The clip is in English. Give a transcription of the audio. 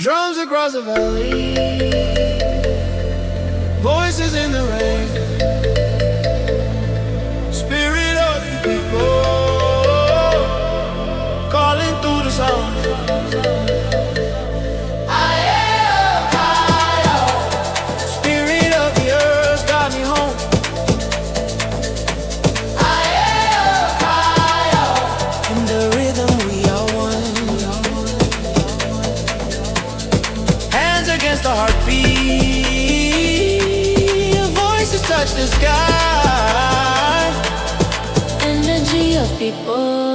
Drums across the valley, voices in the rain, spirit of the people calling through the sound. Spirit of the earth got me home. In the rhythm we are one. Hands against the heartbeat, voices touch the sky. Energy of people